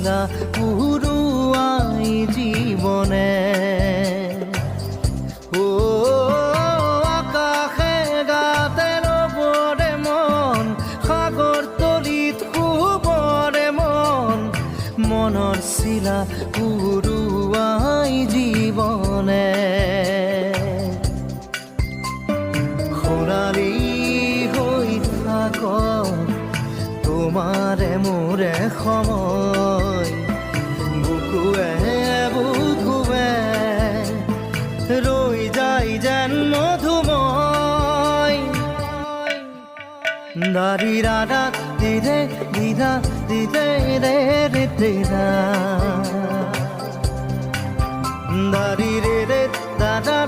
শিলা উৰুৱাই জীৱনে আকাশে গাতে ৰবৰে মন সাগৰ তলিত শুবৰে মন মনৰ শিলা উৰুৱাই জীৱনে সোণালী হৈ থাক তোমাৰে মোৰে সময় বুকুৱে বুকুৱে ৰৈ যায় যেন মধুময় দাৰি ৰাধা দিদে দিদা দিদে ৰে ৰে দিদা দাৰি ৰে ৰে দাদা